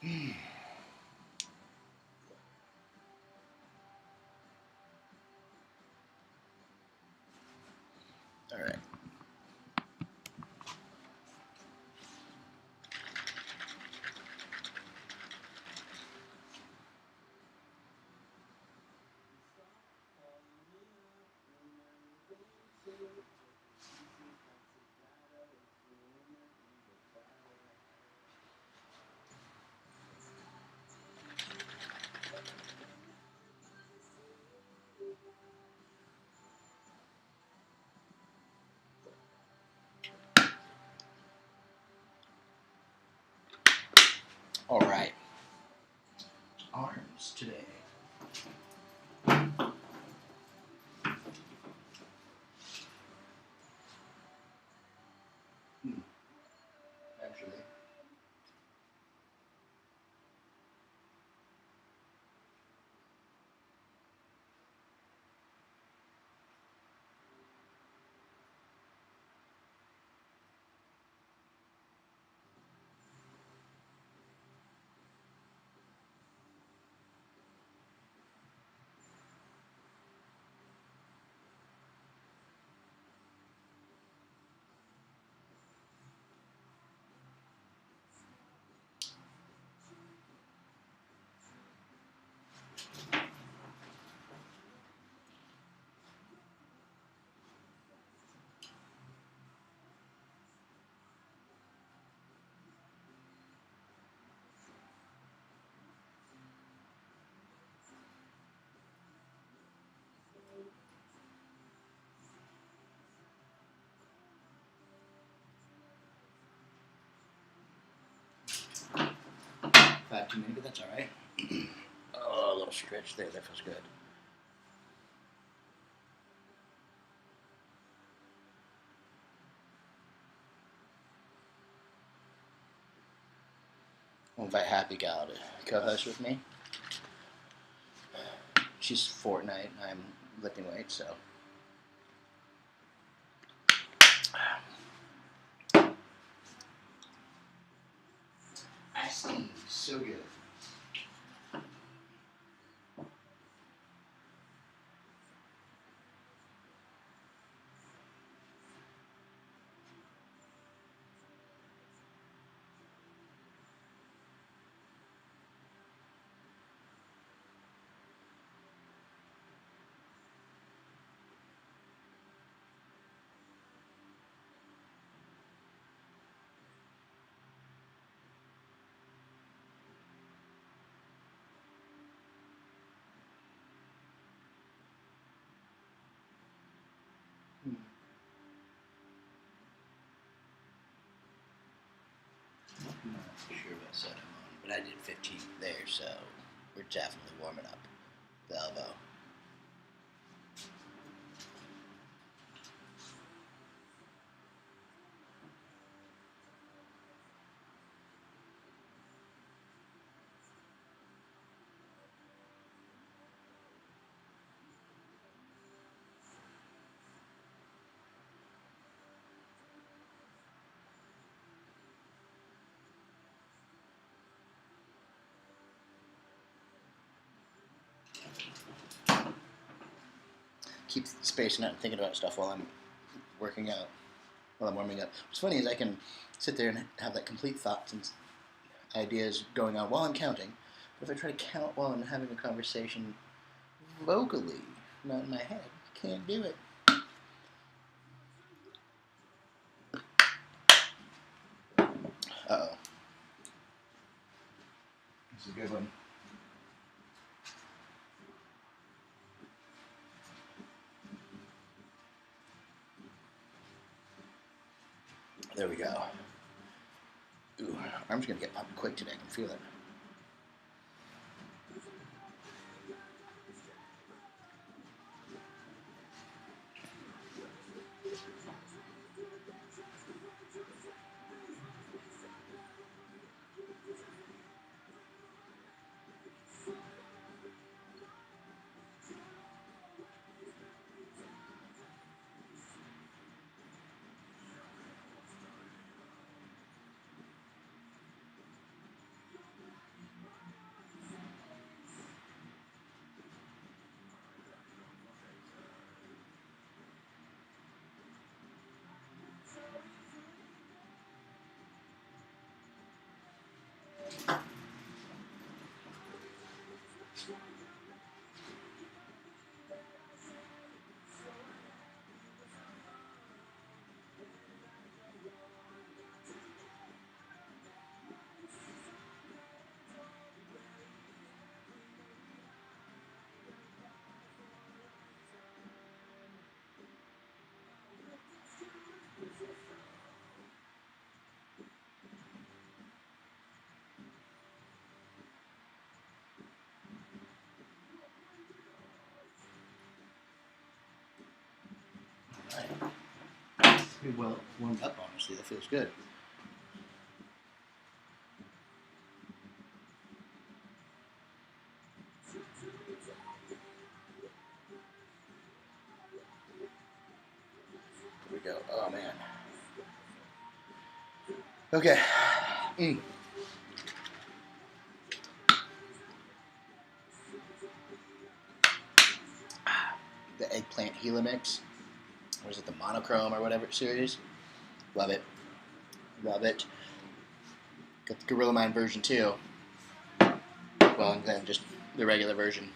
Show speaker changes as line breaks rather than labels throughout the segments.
All right. All right. Arms today. Actually. Five too many, but that's all right. Oh, a little stretch there. That feels good. I'll invite Happy Gal to co-host with me. She's Fortnite. I'm lifting weights, so. Ice cream, so good. I'm not sure what set I'm on, but I did 15 there, so we're definitely warming up the elbow. Keep spacing out and thinking about stuff while I'm working out, while I'm warming up. What's funny is I can sit there and have like complete thoughts and ideas going on while I'm counting. But if I try to count while I'm having a conversation vocally, not in my head, I can't do it. Uh-oh. This is a good one. There we go. Ooh, arm's gonna get pumped quick today. I can feel it. Pretty well warmed up, honestly. That feels good. Here we go. Oh, man. Okay. The eggplant Gila mix. Or is it the monochrome or whatever series? Love it. Love it. Got the Gorilla Mind version too. Well, and then just the regular version.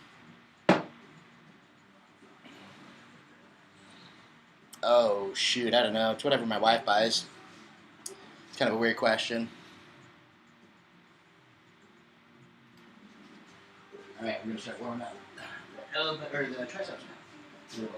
Oh, shoot. I don't know. It's whatever my wife buys. It's kind of a weird question. All right, we're going to start warming up the elbow, or the triceps now.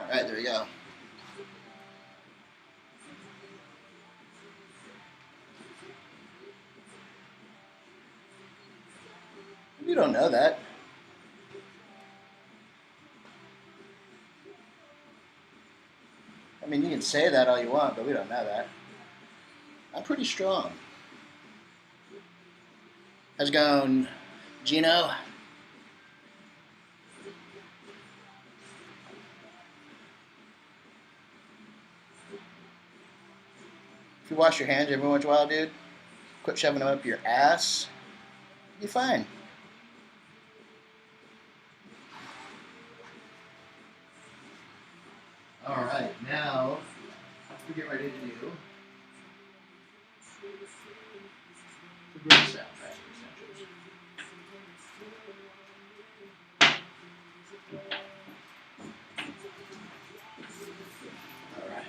All right, there we go. You don't know that. I mean, you can say that all you want, but we don't know that. I'm pretty strong. How's it going, Gino? If you wash your hands every once in a while, dude, quit shoving them up your ass, you'll be fine. All right, now we're get ready to do the brain style tricep extensions. All right.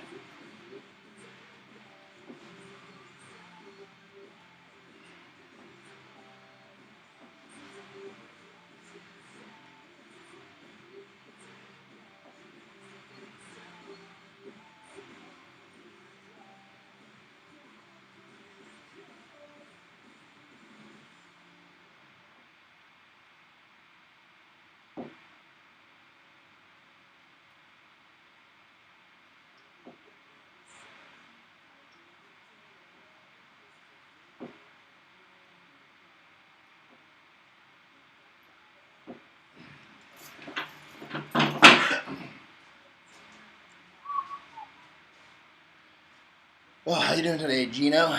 Oh, how you doing today, Gino?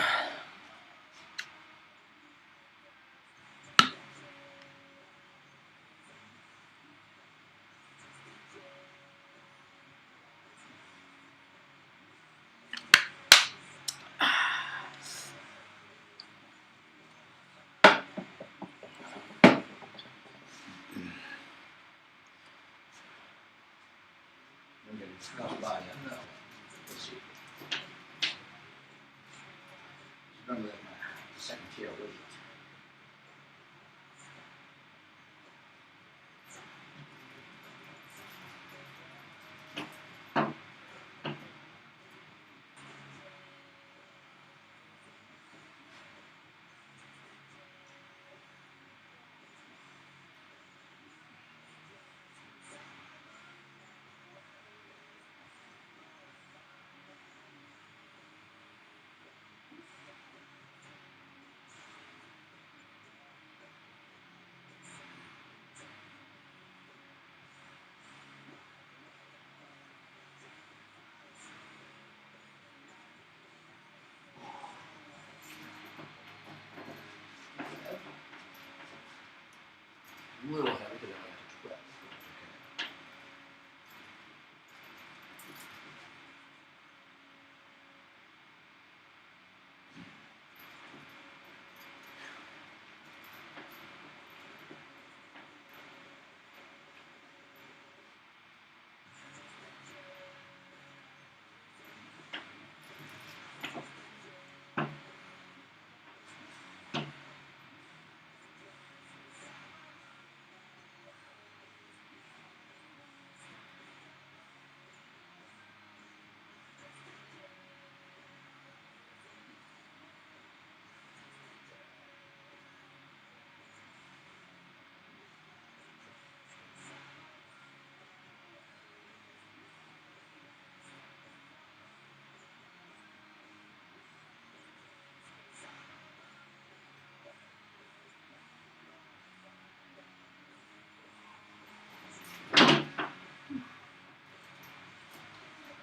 Cross body, I don't know. Let's see. Remember that second tier weight. A little heavy because I have to 12.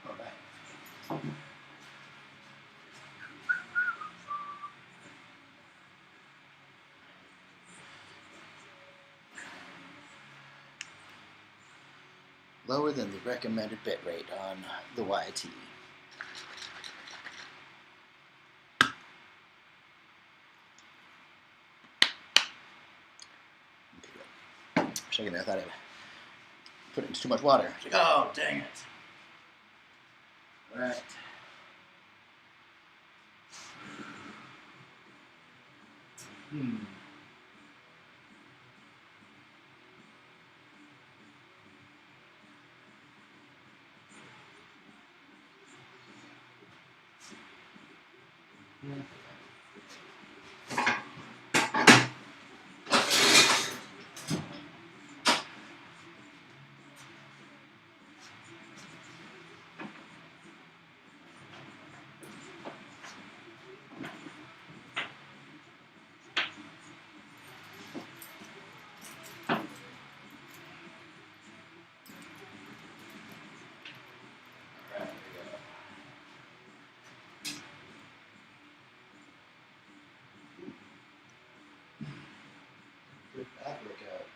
All right. Lower than the recommended bit rate on the YT. For a second there, I thought I put it into too much water. It's like, oh, dang it. All right. Good back workout.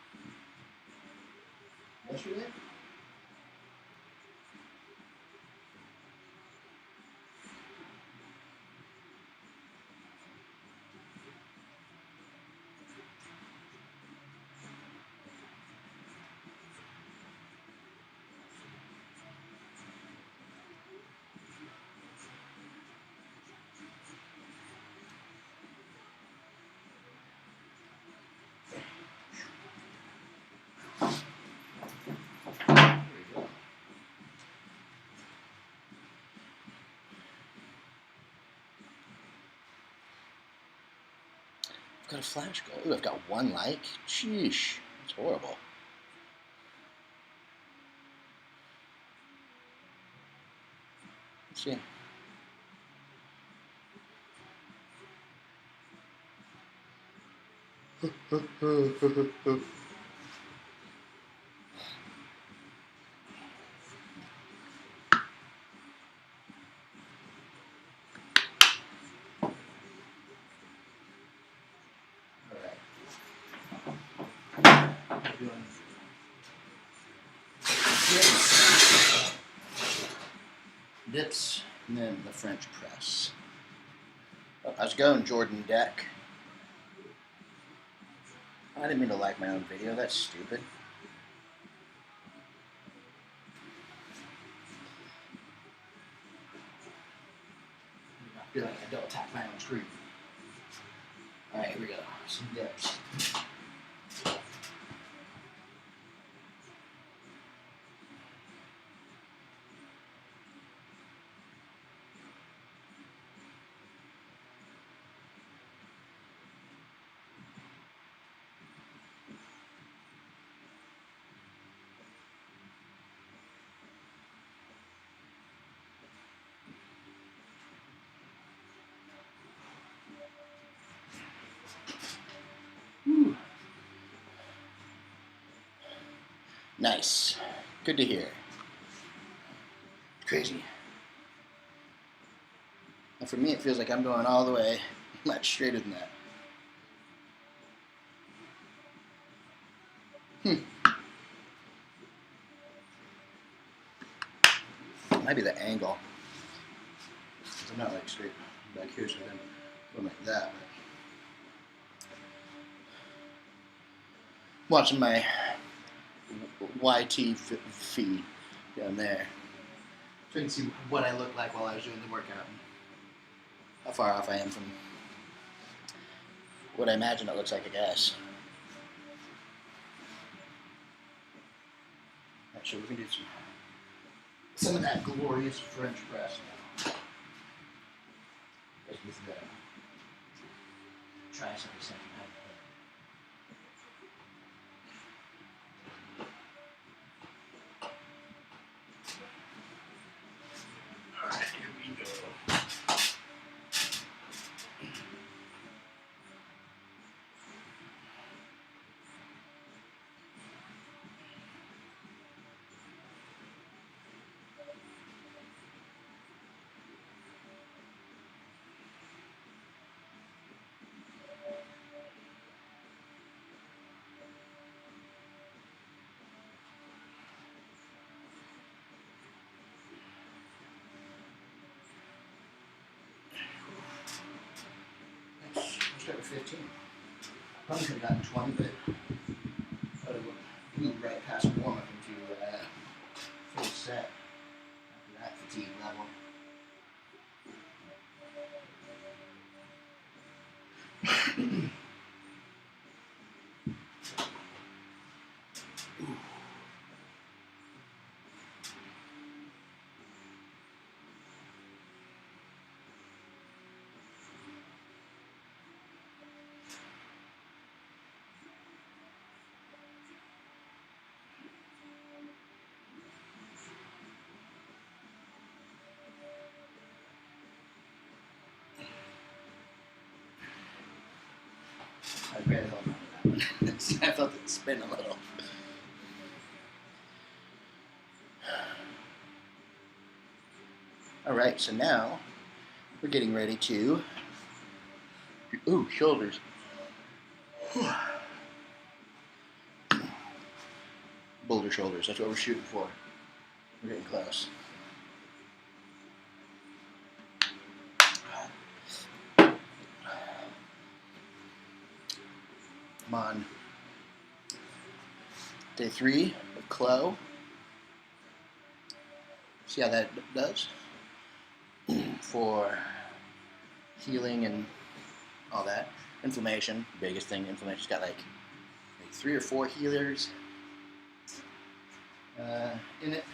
Yesterday? got a flash goal. Ooh, I've got 1 like. Sheesh. That's horrible. Let's see. Dips, and then the French press. Oh, I was going Jordan deck. I didn't mean to like my own video. That's stupid. I feel like I don't attack my own screen. Alright, here we go. Some dips. Whew. Nice. Good to hear. Crazy. And for me, it feels like I'm going all the way much straighter than that. Might be the angle. I'm not like straight back here, so I'm going like that. But watching my YT feed down there, so you can see what I look like while I was doing the workout, and how far off I am from what I imagine it looks like, I guess. Actually, we can do some of that glorious French press now. With the tricep second half. Alright, here we go. Start with 15. Probably could have gotten 20, but I moved right past warm up into full set after that fatigue level. I barely held on to that one. I felt it spin a little. Alright, so now we're getting ready to shoulders. Boulder shoulders, that's what we're shooting for. We're getting close. I'm on day 3 of Clo. See how that does? For healing and all that. Inflammation, biggest thing. Inflammation's got like 3 or 4 healers in it.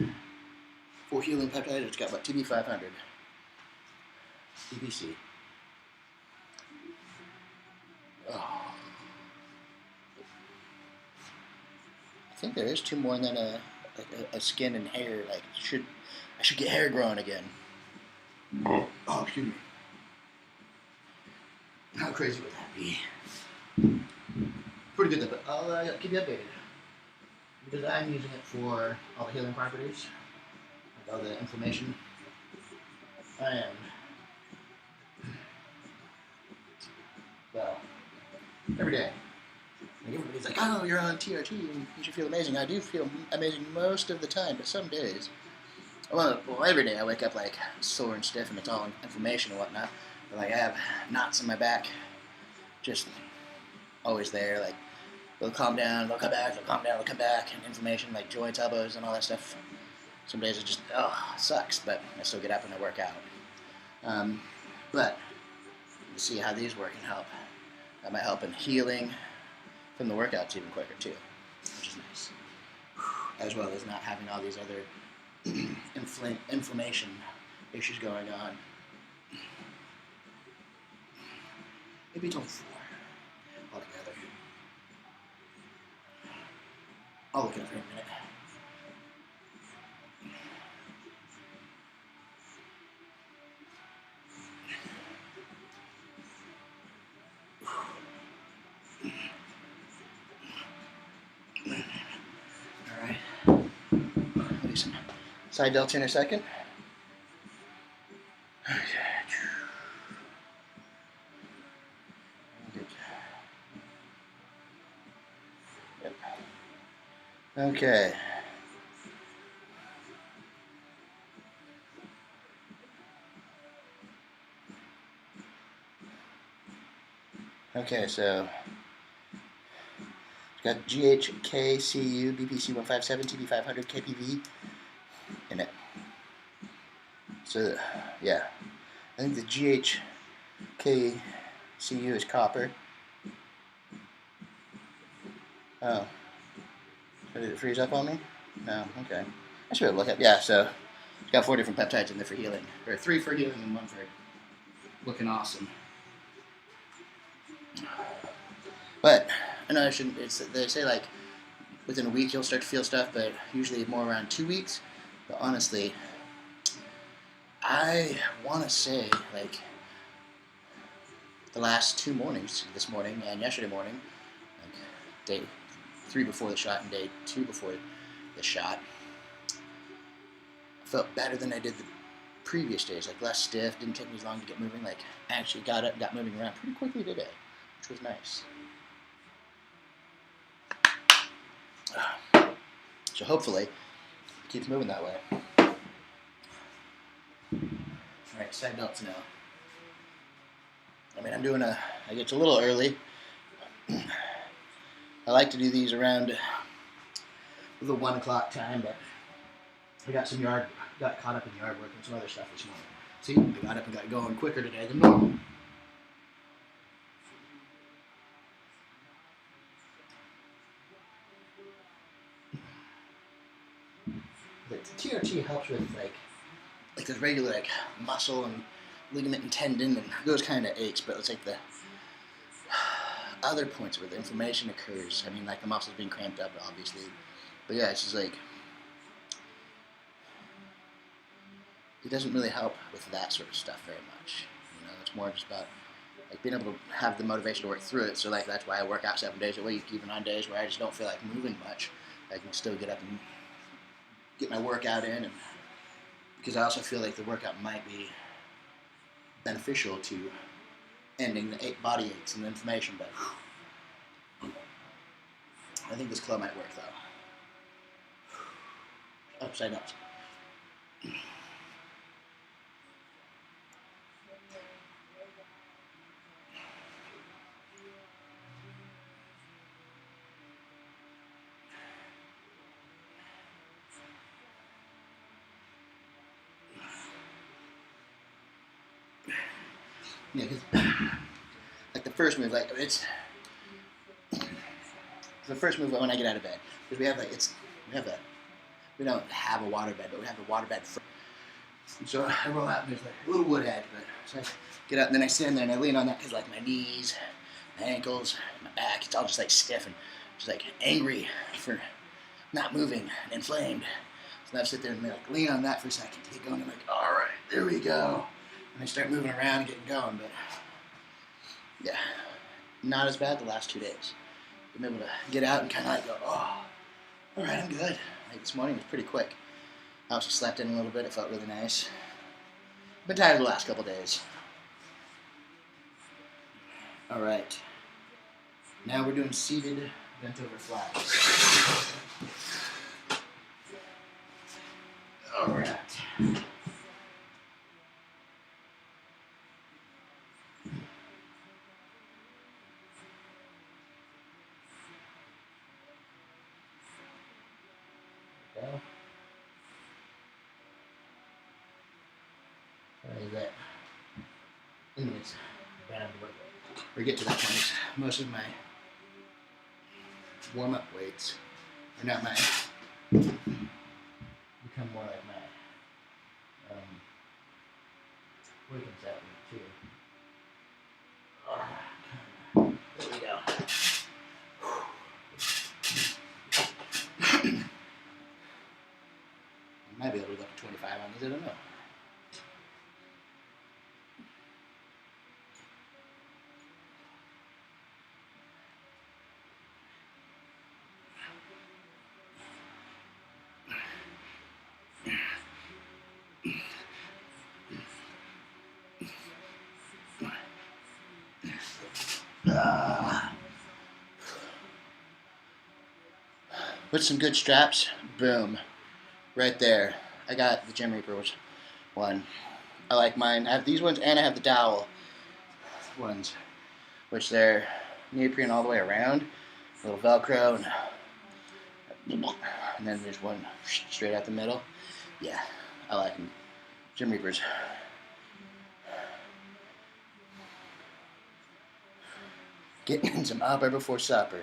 4 healing peptides. It's got about TB500. TBC. Oh. think there is 2 more, and then a skin and hair. Like I should get hair growing again. Oh, excuse me. How crazy would that be? Pretty good though, but I'll keep you updated. Because I'm using it for all the healing properties, like all the inflammation. I am. Well, every day. Like everybody's like, oh, you're on TRT and you should feel amazing. I do feel amazing most of the time, but some days. Well, every day I wake up like sore and stiff and it's all inflammation and whatnot. But like I have knots in my back, just always there. Like they'll calm down, they'll come back, they'll calm down, they'll come back, and inflammation like joints, elbows, and all that stuff. Some days it just sucks, but I still get up and I work out. But you see how these work and help. That might help in healing from the workouts even quicker too, which is nice. As well as not having all these other inflammation issues going on. Maybe till 4 altogether. I'll look at it for a minute. Alright. I'll do some side delts in a second. Okay. Okay, so it's got GHKCU, BPC 157, TB500, KPV in it. So, yeah. I think the GHKCU is copper. Oh. So did it freeze up on me? No, okay. I should be able to look at. Yeah, so it's got 4 different peptides in there for healing. Or 3 for healing and 1 for looking awesome. But I know I shouldn't. They say like within a week you'll start to feel stuff, but usually more around 2 weeks. But honestly, I want to say like the last 2 mornings, this morning and yesterday morning, like day 3 before the shot and day 2 before the shot, I felt better than I did the previous days. Like less stiff, didn't take me as long to get moving. Like I actually got up, got moving around pretty quickly today, which was nice. So hopefully it keeps moving that way. Alright, side delts now. I mean, it's a little early. I like to do these around the 1 o'clock time, but I got caught up in yard work and some other stuff this morning. See, I got up and got going quicker today than normal. The TRT helps with like those regular like muscle and ligament and tendon and those kind of aches, but it's like the other points where the inflammation occurs. I mean, like the muscles being cramped up, obviously, but yeah, it's just like it doesn't really help with that sort of stuff very much. You know, it's more just about like being able to have the motivation to work through it. So like that's why I work out 7 days a week, even on days where I just don't feel like moving much. I can still get up and get my workout in, and because I also feel like the workout might be beneficial to ending the body aches and the inflammation, but I think this club might work though. Upside up. Yeah, because like the first move, like it's the first move when I get out of bed, because we don't have a water bed, but we have a water bed. So I roll out and there's like a little wood edge, but so I get out and then I stand there and I lean on that because like my knees, my ankles, my back, it's all just like stiff and just like angry for not moving and inflamed. So now I sit there and like lean on that for a second to get going. I'm like, all right, there we go. And I start moving around, getting going. But yeah, not as bad the last 2 days. I'm able to get out and kind of like go, oh, all right, I'm good. Like this morning was pretty quick. I also slept in a little bit. It felt really nice. Been tired the last couple days. All right. Now we're doing seated bent over flat. All right. Well, that inmates band work. Or get to that point. Most of my warm-up weights are not my become more like my workouts that week too. There we go. I might be able to go up to 25 on these, I don't know. With some good straps, boom, right there. I got the Gym Reaper one. I like mine. I have these ones and I have the dowel ones, which they're neoprene all the way around, a little Velcro, and then there's one straight out the middle. Yeah, I like them. Gym Reapers. Getting some upper before supper.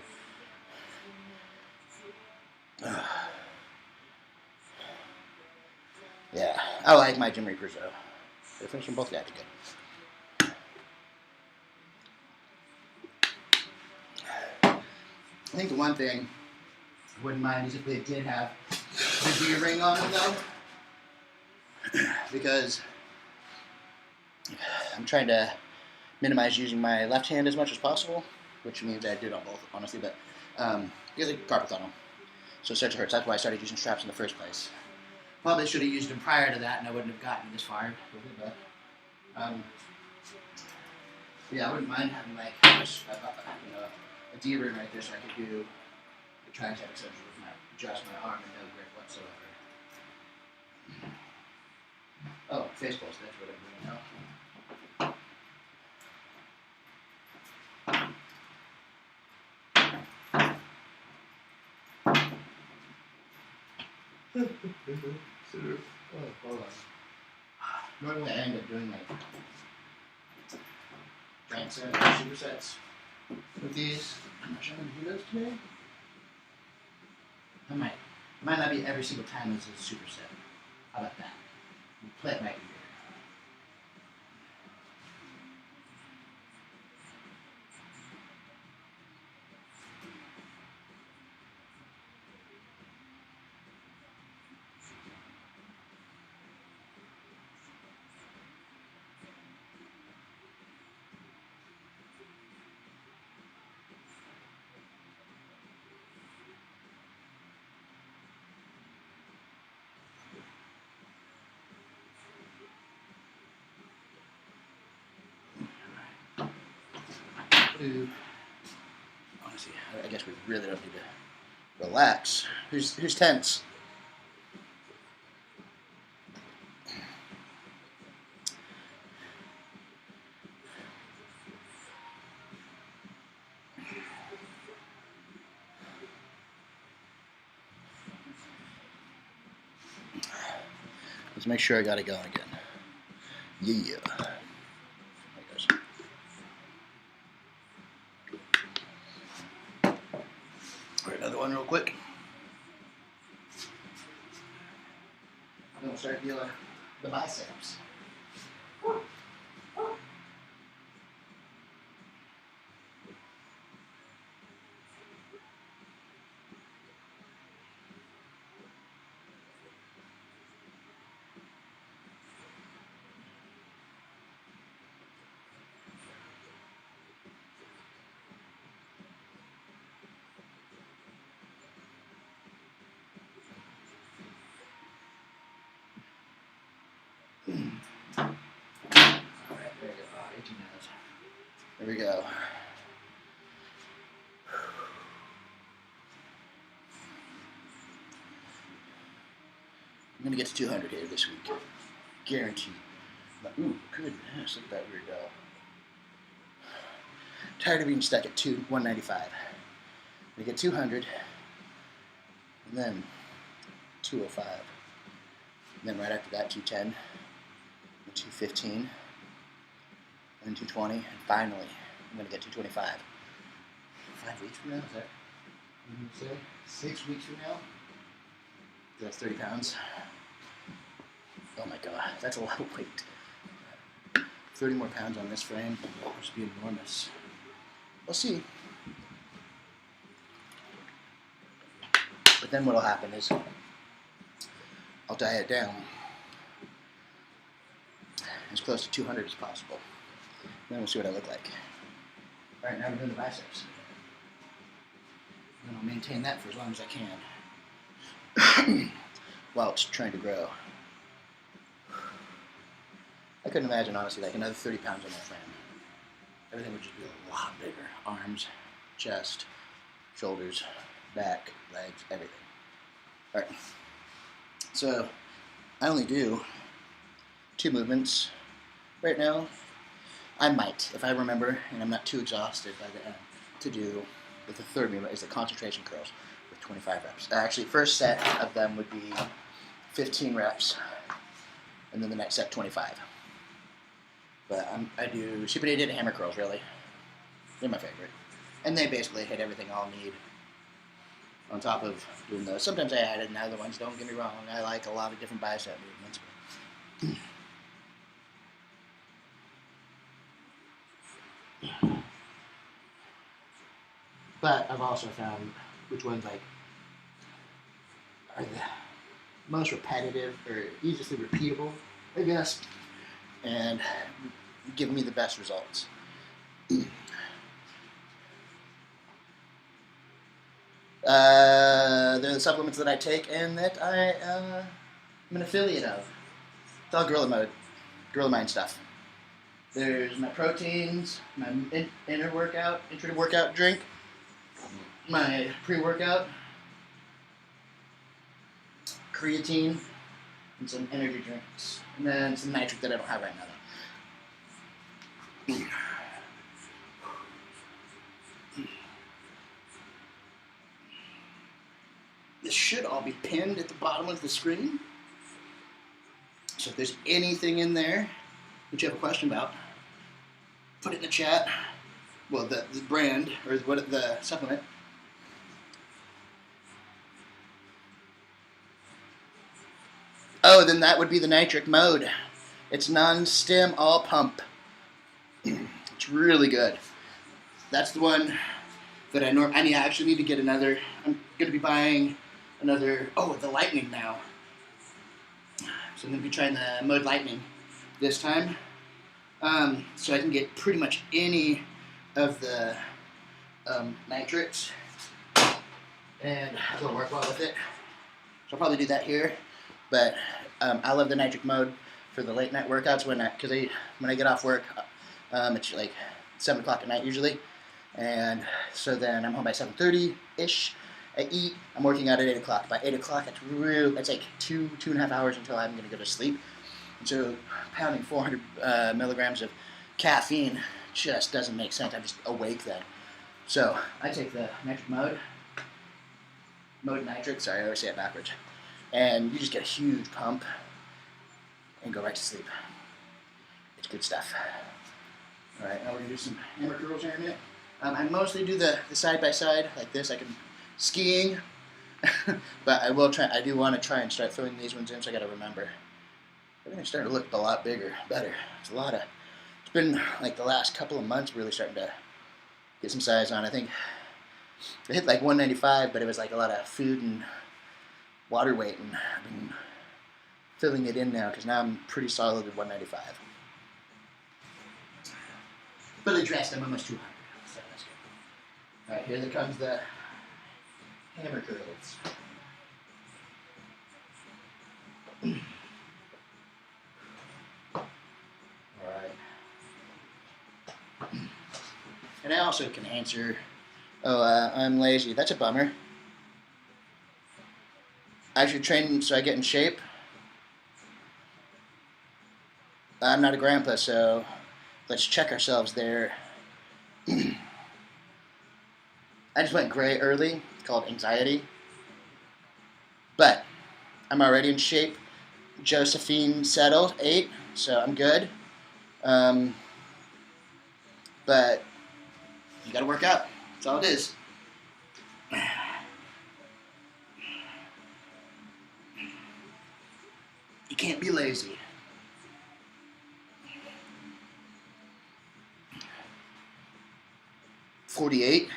Yeah, I like my Gym Reapers though. They finish them both got good. I think the one thing I wouldn't mind is if they did have the gear ring on them though, because I'm trying to minimize using my left hand as much as possible, which means I did on both, honestly, but because I carpet on them, so it starts to hurt. That's why I started using straps in the first place. Probably should have used them prior to that, and I wouldn't have gotten this far with it, but yeah, I wouldn't mind having like a D ring right there, so I could do the tricep extension with just my arm and no grip whatsoever. Oh, face pulse, that's what I'm doing now. Oh, hold on. Normally I end up doing like giant supersets with these. I'm not sure I'm going to do those today. I might not be every single time it's a superset. How about that? We'll play it by ear. Honestly, I guess we really don't need to relax. Who's tense? Let's make sure I got it going again. Yeah. Another one real quick. Then we'll start feeling the biceps. Alright, there we go. 18 minutes. There we go. I'm going to get to 200 here this week. Guaranteed. Ooh, goodness, look at that weird dough. Tired of being stuck at 195. I'm going to get 200, and then 205. And then right after that, 210, and 215, and then 220, and finally, I'm going to get 225. 5 weeks from now, is that what you say? 6 weeks from now? That's 30 pounds. Oh my god, that's a lot of weight. 30 more pounds on this frame would just be enormous. We'll see. But then what'll happen is I'll diet down as close to 200 as possible. Then we'll see what I look like. Alright, now we're doing the biceps. And I'll maintain that for as long as I can while it's trying to grow. I couldn't imagine, honestly, like another 30 pounds on that frame. Everything would just be a lot bigger. Arms, chest, shoulders, back, legs, everything. Alright. So, I only do 2 movements right now. I might, if I remember, and I'm not too exhausted by the end, to do with the third movement is the concentration curls with 25 reps. Actually, first set of them would be 15 reps, and then the next set 25. But I do supinated hammer curls, really. They're my favorite. And they basically hit everything I'll need on top of doing those. Sometimes I added in other ones, don't get me wrong. I like a lot of different bicep movements. But I've also found which ones like are the most repetitive or easily repeatable, I guess, and give me the best results. They're the supplements that I take and that I'm an affiliate of. It's all Gorilla Mind stuff. There's my proteins, my intra-workout drink, my pre-workout, creatine, and some energy drinks, and then some nitric that I don't have right now. This should all be pinned at the bottom of the screen. So if there's anything in there that you have a question about, put it in the chat. Well, the brand, or what the supplement. Oh, then that would be the nitric mode. It's non-stim, all pump. It's really good. That's the one that I actually need to get another. I'm going to be buying another, the Lightning now. So I'm going to be trying the Mode Lightning this time. So I can get pretty much any of the nitrics, and it'll work well with it. So I'll probably do that here. But I love the nitric mode for the late night workouts when I get off work, it's like 7 o'clock at night usually, and so then I'm home by 7:30-ish. I eat. I'm working out at 8 o'clock. By 8 o'clock, that's like 2.5 hours until I'm going to go to sleep. And so pounding 400 milligrams of caffeine just doesn't make sense. I'm just awake then. So I take the nitric mode nitric. Sorry, I always say it backwards. And you just get a huge pump and go right to sleep. It's good stuff. All right, now we're gonna do some hammer curls here in a minute. I mostly do the side-by-side like this. I can skiing, but I will try. I do want to try and start throwing these ones in, so I got to remember. Everything's starting to look a lot better. It's been like the last couple of months really starting to get some size on. I think I hit like 195, but it was like a lot of food and water weight, and I've been filling it in now because now I'm pretty solid at 195. Fully dressed, I'm almost 200, so that's good. All right, here comes the hammer curls. I also can answer, oh, I'm lazy. That's a bummer. I should train so I get in shape. I'm not a grandpa, so let's check ourselves there. I just went gray early. It's called anxiety. But I'm already in shape. Josephine settled, 8, so I'm good. But you gotta work out. That's all it is. You can't be lazy. $48.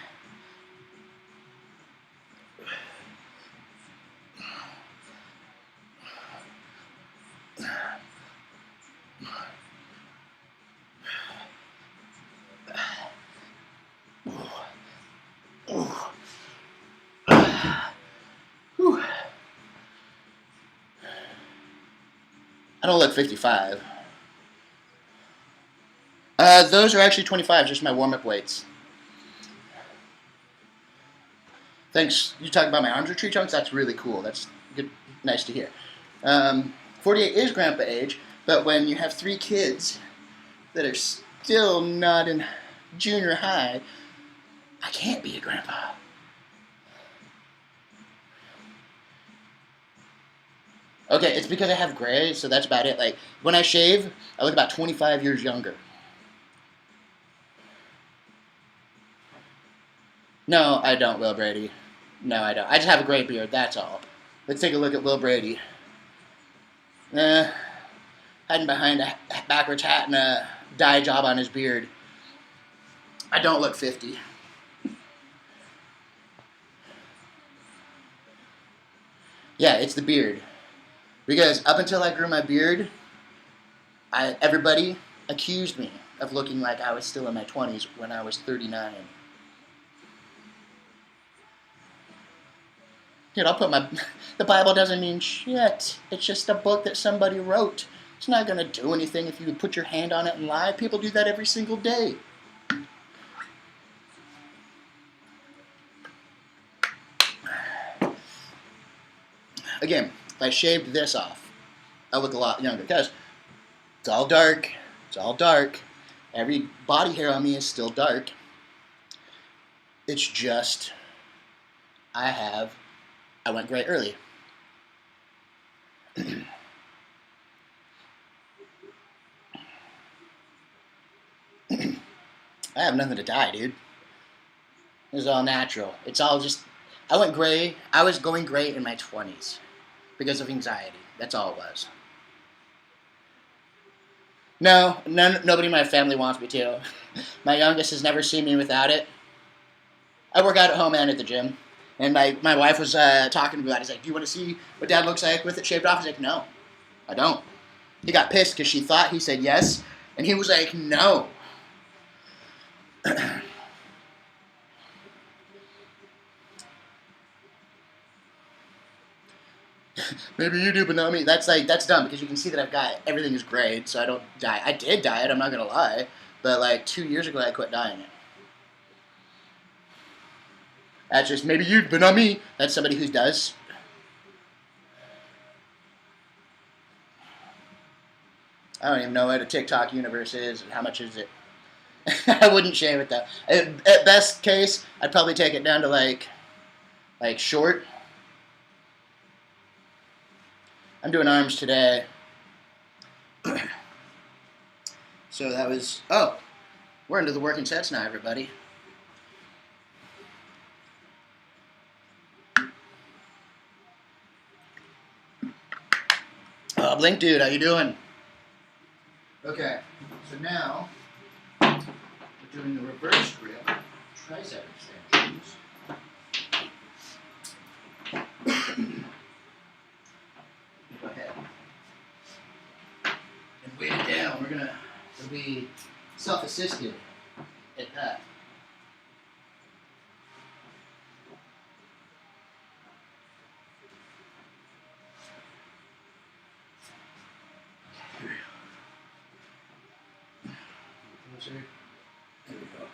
I don't look 55. Those are actually 25, just my warm-up weights. Thanks. You talking about my arms are tree trunks? That's really cool. That's good. Nice to hear. 48 is grandpa age, but when you have 3 kids that are still not in junior high, I can't be a grandpa. Okay, it's because I have gray, so that's about it. Like, when I shave, I look about 25 years younger. No, I don't, Will Brady. No, I don't. I just have a gray beard, that's all. Let's take a look at Will Brady. Hiding behind a backwards hat and a dye job on his beard. I don't look 50. Yeah, it's the beard. Because up until I grew my beard, everybody accused me of looking like I was still in my 20s when I was 39. Dude, the Bible doesn't mean shit. It's just a book that somebody wrote. It's not going to do anything if you put your hand on it and lie. People do that every single day. Again, if I shaved this off, I look a lot younger because it's all dark. It's all dark. Every body hair on me is still dark. It's just I went gray early. I have nothing to dye, dude. This is all natural. It's all just, I went gray. I was going gray in my 20s because of anxiety. That's all it was. No, nobody in my family wants me to. My youngest has never seen me without it. I work out at home and at the gym. And my wife was talking to me about it. He's like, do you want to see what Dad looks like with it shaved off? He's like, no, I don't. He got pissed because she thought he said yes. And he was like, no. Maybe you do, but not me. That's dumb because you can see that I've got everything is gray, so I don't dye. I did dye it. I'm not gonna lie, but like 2 years ago, I quit dyeing it. That's just maybe you, but not me. That's somebody who does. I don't even know what a TikTok universe is and how much is it. I wouldn't shave it though. At best case, I'd probably take it down to like short. I'm doing arms today. So that was, oh, we're into the working sets now, everybody. Blink dude, how you doing? Okay, so now we're doing the reverse grip tricep extensions. Go ahead. And weight it down. It'll be self-assisted at that. Here we go. Closer. There we go.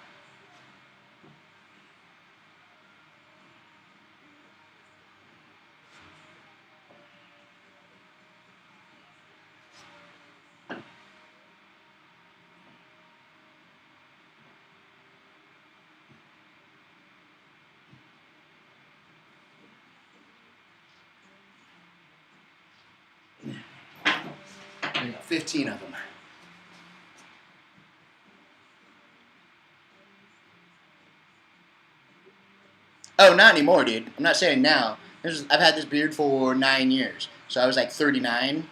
we go, 15 of them. Oh, not anymore, dude. I'm not saying now. I've had this beard for 9 years. So I was like 39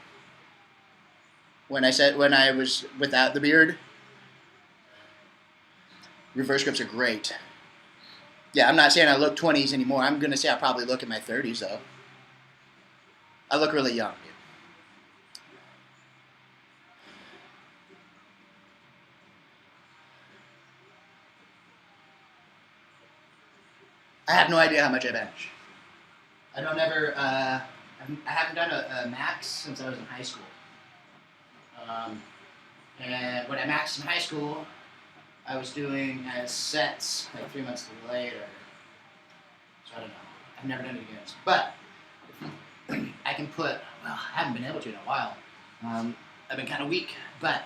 when I was without the beard. Reverse grips are great. Yeah, I'm not saying I look 20s anymore. I'm gonna say I probably look in my 30s though. I look really young, dude. I have no idea how much I bench. I don't ever. I haven't done a max since I was in high school. And when I maxed in high school, I was doing sets like 3 months later. So I don't know. I've never done it again. But I can put. Well, I haven't been able to in a while. I've been kind of weak, but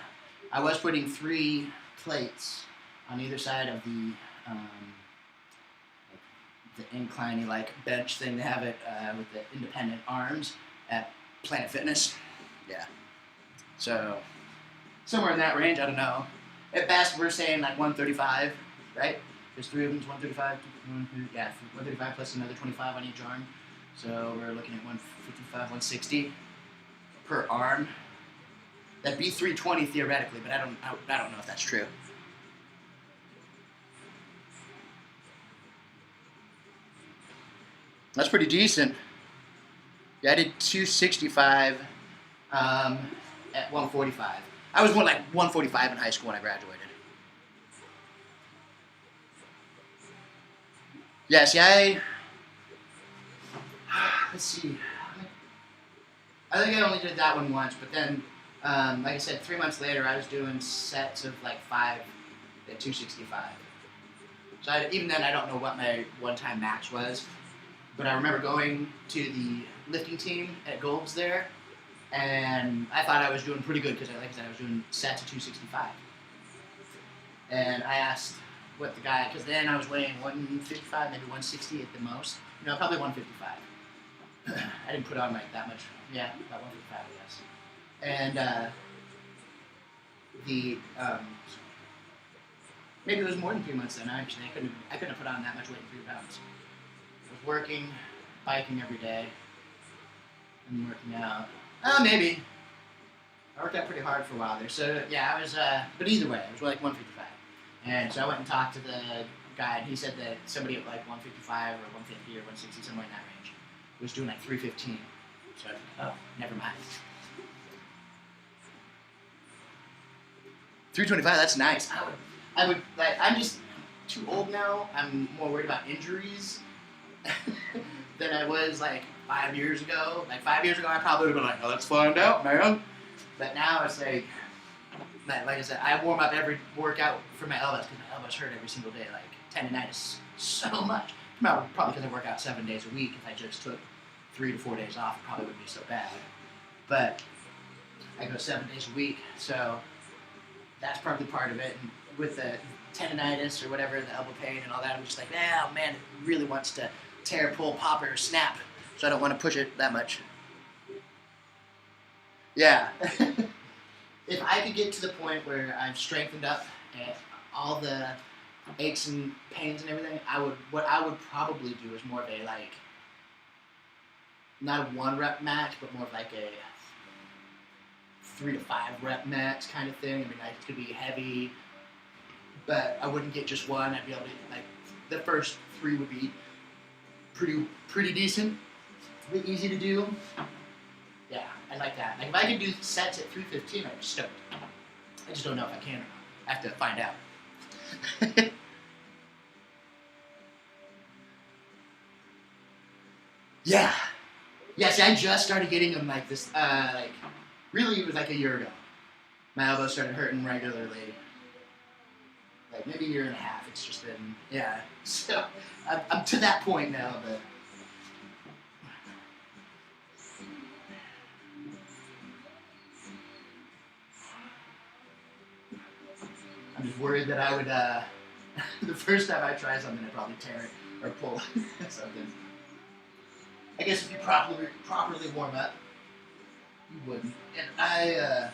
I was putting 3 plates on either side of the incliney like bench thing. They have it with the independent arms at Planet Fitness. Yeah. So somewhere in that range, I don't know. At best, we're saying like 135, right? There's 3 of them, 135. Yeah, 135 plus another 25 on each arm. So we're looking at 155, 160 per arm. That'd be 320 theoretically, but I don't know if that's true. That's pretty decent. Yeah, I did 265 at 145. I was more like 145 in high school when I graduated. Yeah, see, let's see. I think I only did that one once, but then, like I said, 3 months later, I was doing sets of like 5 at 265. So even then, I don't know what my one-time max was, but I remember going to the lifting team at Golb's there, and I thought I was doing pretty good because, like I said, I was doing sets of 265. And I asked what the guy, because then I was weighing 155, maybe 160 at the most. No, probably 155. I didn't put on like that much. Yeah, about 155, I guess. And maybe it was more than 3 months then. Actually, I couldn't have put on that much weight in 3 pounds. I was working, biking every day, and working out. Maybe. I worked out pretty hard for a while there. So yeah, I was. But either way, I was like 155. And so I went and talked to the guy, and he said that somebody at like 155 or 150 or 160, somewhere in that range, was doing like 315. So I thought, oh, never mind. 325, that's nice. I would like. I'm just too old now. I'm more worried about injuries than I was like 5 years ago. Like 5 years ago, I probably would have been like, oh, let's find out, man. But now it's like I said, I warm up every workout for my elbows because my elbows hurt every single day. Like tendonitis so much. Probably because I work out 7 days a week. If I just took 3 to 4 days off, it probably wouldn't be so bad. But I go 7 days a week, so that's probably part of it. And with the tendonitis or whatever, the elbow pain and all that, I'm just like, oh man, it really wants to tear, pull, pop, or snap. So I don't want to push it that much. Yeah. If I could get to the point where I've strengthened up and all the aches and pains and everything, what I would probably do is more of a like, not a 1 rep max, but more of like a 3 to 5 rep max kind of thing. I mean, like, it could be heavy, but I wouldn't get just one. I'd be able to, like, the first 3 would be pretty decent, a bit easy to do. Yeah, I like that. Like, if I could do sets at 315, I'd be stoked. I just don't know if I can or not. I have to find out. Yeah. Yeah, see, I just started getting them like this, really it was like a year ago. My elbow started hurting regularly. Like maybe a year and a half. It's just been, yeah. So, I'm to that point now, but. I'm just worried that I would, the first time I try something, I'd probably tear it or pull something. I guess if you properly warm up, You wouldn't. And I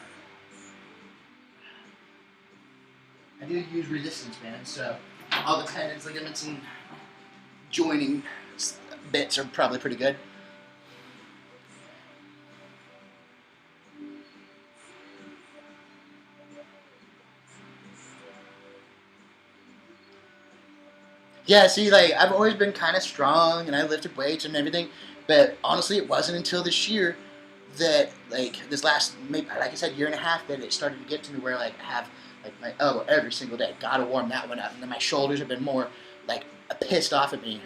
do use resistance bands, so all the tendons, ligaments, and joining bits are probably pretty good. Yeah, see, like, I've always been kind of strong, and I lifted weights and everything, but honestly, it wasn't until this year that, like, this last, maybe, like I said, year and a half, that it started to get to me where, like, I have, like, my elbow every single day. Gotta warm that one up. And then my shoulders have been more, like, pissed off at me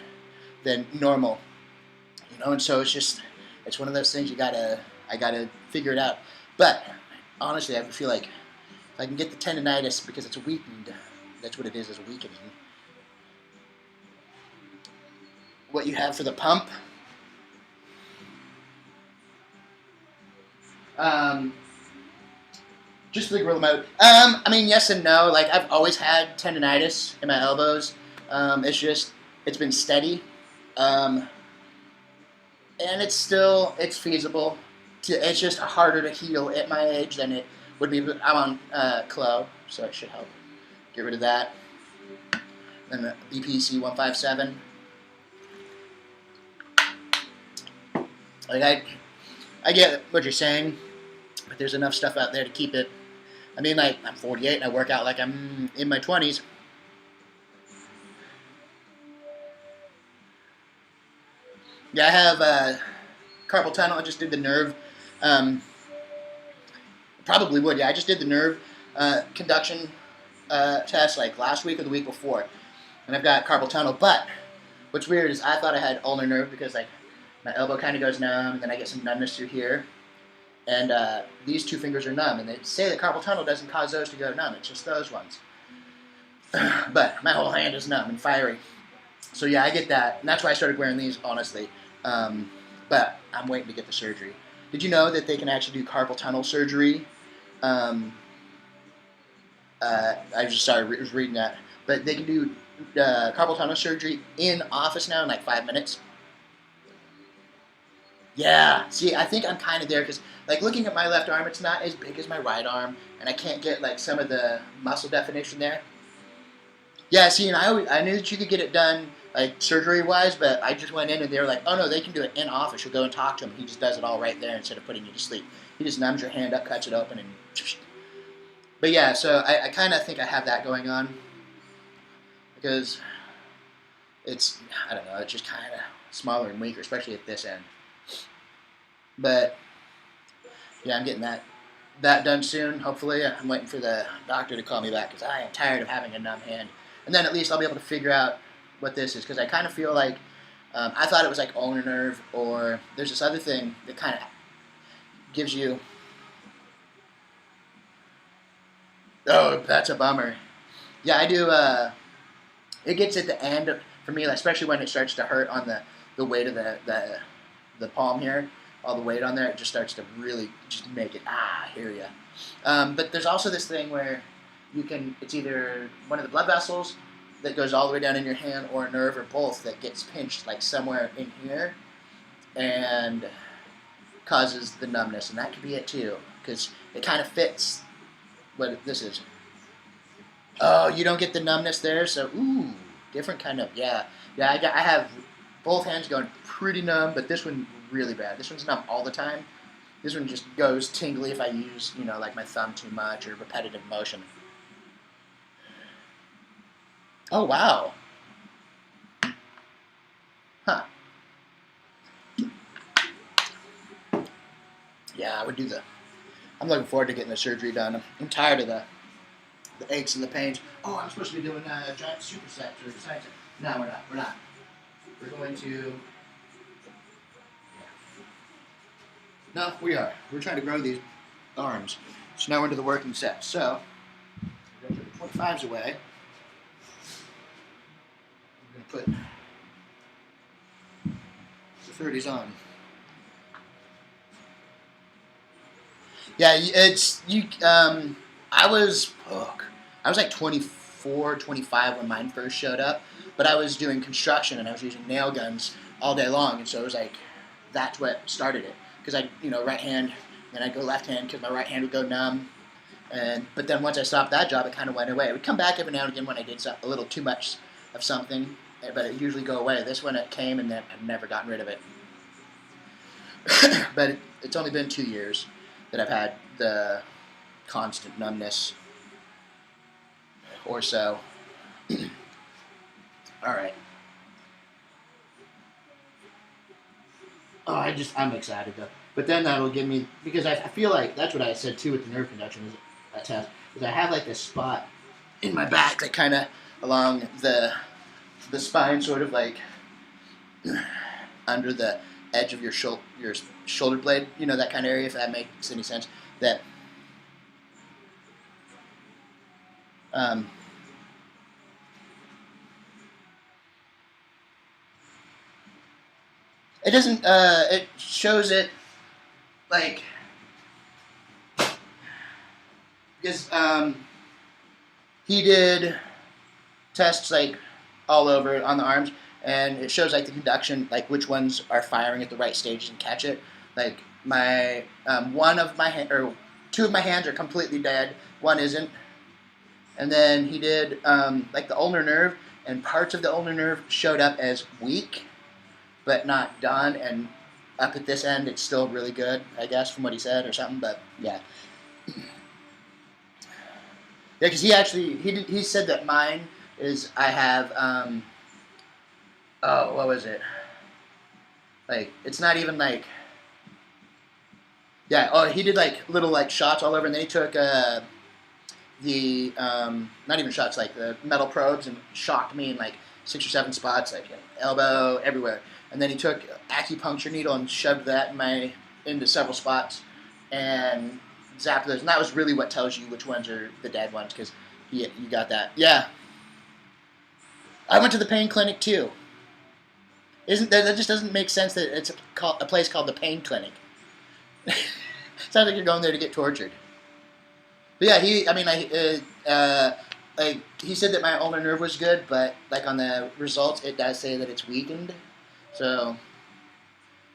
than normal, you know? And so it's just, it's one of those things I gotta figure it out. But, honestly, I feel like if I can get the tendonitis because it's weakened, that's what it is a weakening. What you have for the pump. Just the grill mode. I mean, yes and no. Like, I've always had tendonitis in my elbows. It's been steady. And it's feasible. It's just harder to heal at my age than it would be. I'm on Clo, so it should help get rid of that. Then the BPC 157. Like, I get what you're saying, but there's enough stuff out there to keep it. I mean, like, I'm 48 and I work out like I'm in my 20s. Yeah, I have carpal tunnel. I just did the nerve. Probably would, yeah. I just did the nerve conduction test like last week or the week before. And I've got carpal tunnel. But what's weird is I thought I had ulnar nerve because, like, my elbow kind of goes numb, and then I get some numbness through here. And these two fingers are numb. And they say that carpal tunnel doesn't cause those to go numb. It's just those ones. But my whole hand is numb and fiery. So, yeah, I get that. And that's why I started wearing these, honestly. But I'm waiting to get the surgery. Did you know that they can actually do carpal tunnel surgery? I was reading that. But they can do carpal tunnel surgery in office now in like 5 minutes. Yeah, see, I think I'm kind of there because, like, looking at my left arm, it's not as big as my right arm, and I can't get, like, some of the muscle definition there. Yeah, see, and I knew that you could get it done, like, surgery-wise, but I just went in and they were like, oh, no, they can do it in office. You'll go and talk to him. He just does it all right there instead of putting you to sleep. He just numbs your hand up, cuts it open, and... But, yeah, so I kind of think I have that going on because it's, I don't know, it's just kind of smaller and weaker, especially at this end. But, yeah, I'm getting that done soon, hopefully. I'm waiting for the doctor to call me back because I am tired of having a numb hand. And then at least I'll be able to figure out what this is because I kind of feel like I thought it was like ulnar nerve, or there's this other thing that kind of gives you... Oh, that's a bummer. Yeah, I do... it gets at the end, for me, especially when it starts to hurt on the weight of the palm here. All the weight on there, it just starts to really just make it, I hear ya. But there's also this thing where you can, it's either one of the blood vessels that goes all the way down in your hand or a nerve or both that gets pinched like somewhere in here and causes the numbness. And that could be it too because it kind of fits what this is. Oh, you don't get the numbness there? So, ooh, different kind of, yeah. Yeah, I have both hands going pretty numb, but this one really bad. This one's numb all the time. This one just goes tingly if I use, like my thumb too much or repetitive motion. Oh, wow. Huh. Yeah, I would do I'm looking forward to getting the surgery done. I'm tired of the aches and the pains. Oh, I'm supposed to be doing giant supersets or science. No, we're not. We're not. We're going to... No, we are. We're trying to grow these arms. So now we're into the working set. So, we're going to put the 25s away. We're going to put the 30s on. Yeah, I was like 24, 25 when mine first showed up, but I was doing construction and I was using nail guns all day long, and so it was like, that's what started it. Because right hand Then I'd go left hand because my right hand would go numb. But then once I stopped that job, it kind of went away. It would come back every now and again when I did a little too much of something, but it would usually go away. This one, it came, and then I've never gotten rid of it. But it's only been 2 years that I've had the constant numbness or so. All right. Oh, I'm excited though. But then that'll give me, because I feel like that's what I said too with the nerve conduction is a test. Is I have like this spot in my back, like kind of along the spine, sort of like under the edge of your shoulder blade. You know, that kind of area, if that makes any sense. That it doesn't. It shows it like because he did tests like all over on the arms, and it shows like the conduction, like which ones are firing at the right stages and catch it. Like my two of my hands are completely dead, one isn't. And then he did like the ulnar nerve, and parts of the ulnar nerve showed up as weak, but not done. And up at this end, it's still really good, I guess, from what he said or something. But yeah, because he said that mine is I have what was it? Like it's not even like he did like little like shots all over, and then he took the not even shots, like the metal probes, and shocked me in like 6 or 7 spots, like elbow, everywhere. And then he took acupuncture needle and shoved that into several spots and zapped those. And that was really what tells you which ones are the dead ones, because you got that. Yeah. I went to the pain clinic too. That just doesn't make sense that it's a place called the pain clinic. Sounds like you're going there to get tortured. But yeah, he said that my ulnar nerve was good, but like on the results, it does say that it's weakened. So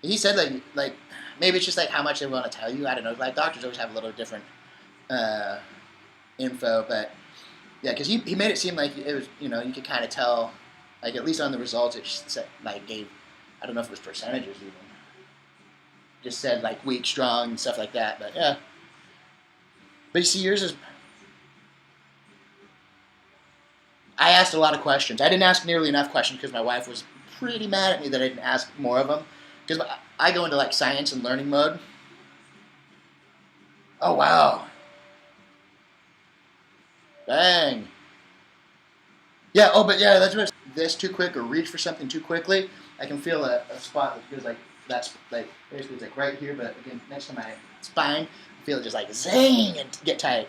he said like maybe it's just like how much they want to tell you. I don't know. Like doctors always have a little different info, but yeah, because he made it seem like it was, you could kind of tell, like at least on the results, it said, like gave, I don't know if it was percentages even. Just said like weak, strong, and stuff like that. But yeah. But you see, yours is. I asked a lot of questions. I didn't ask nearly enough questions because my wife was pretty mad at me that I didn't ask more of them. Because I go into like science and learning mode. Oh wow! Bang! Yeah. Oh, but yeah, that's what. This too quick or reach for something too quickly, I can feel a spot that feels like that's like basically it's like right here, but again next to my spine. Feel it just like zing and get tight.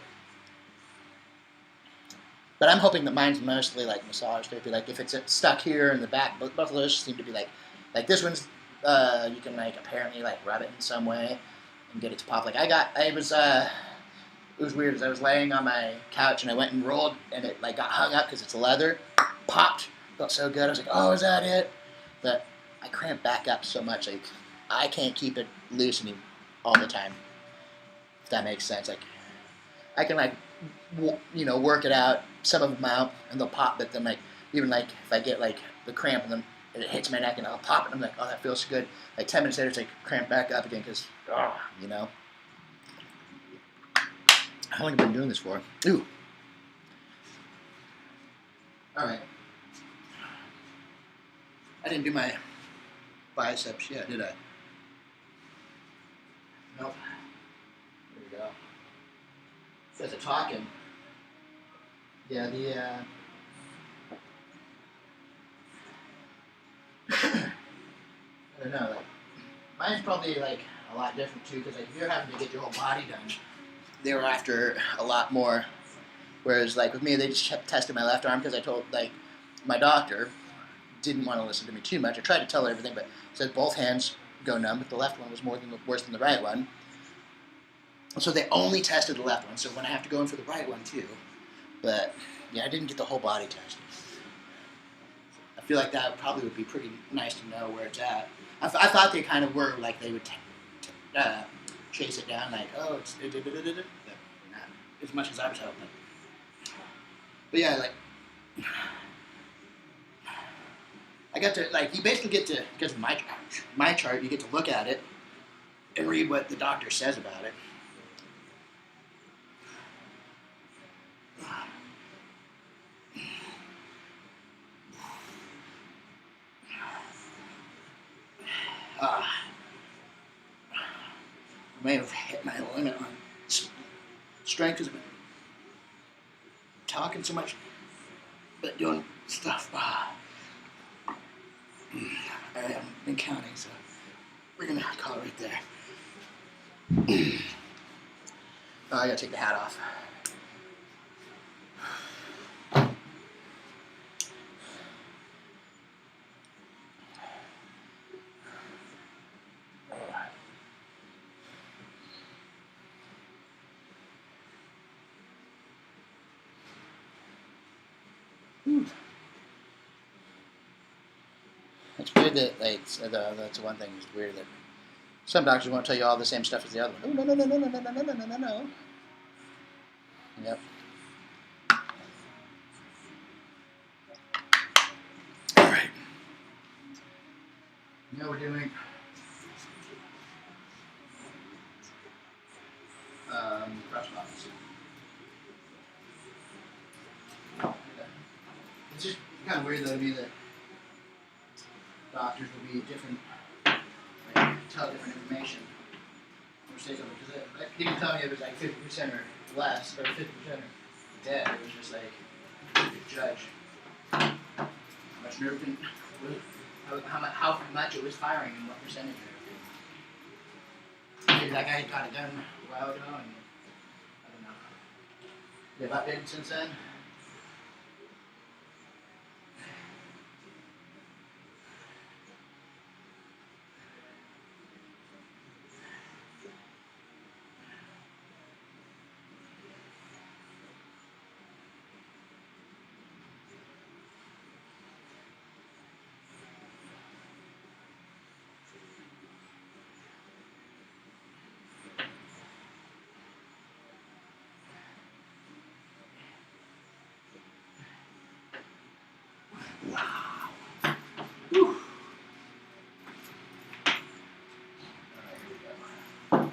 But I'm hoping that mine's mostly like massage therapy. Like if it's stuck here in the back, both of those seem to be like this one's you can like apparently like rub it in some way and get it to pop. Like it was weird as I was laying on my couch and I went and rolled and it like got hung up because it's leather, popped, felt so good. I was like, oh, is that it? But I cramped back up so much like I can't keep it loosening all the time. If that makes sense, like I can like work it out. Some of them out and they'll pop, but then like even like if I get like the cramp and then it hits my neck and I'll pop it, and I'm like, oh, that feels good. Like 10 minutes later, it's like cramp back up again because How long have I been doing this for? Ooh. All right. I didn't do my biceps yet, did I? Nope. There we go. Says a talking. Yeah, I don't know. Like, mine's probably like a lot different too, because like if you're having to get your whole body done, they were after a lot more. Whereas like with me, they just tested my left arm because I told like my doctor didn't want to listen to me too much. I tried to tell her everything, but said both hands go numb, but the left one was worse than the right one. So they only tested the left one. So when I have to go in for the right one too, but yeah, I didn't get the whole body tested. I feel like that probably would be pretty nice to know where it's at. I thought they kind of were like they would chase it down like, oh, it's not as much as I was hoping. But yeah, like I got to like you basically get to because of my chart, you get to look at it and read what the doctor says about it. I may have hit my limit on strength because I've been talking so much, but doing stuff. I haven't been counting, so we're gonna call it right there. I gotta take the hat off. It's weird that like that's one thing. It's weird that some doctors won't tell you all the same stuff as the other one. Oh, no. Yep. All right. Now we're doing crossbodies. It's just kind of weird though to me that doctors will be different, like tell different information or say something because he didn't tell me it was like 50% or less or 50% or dead. It was just like you could judge how much nerve how much it was firing and what percentage. Maybe that guy got it done a while ago, and I don't know. They've updated since then. Wow. Whew. Alright, here we go. 20.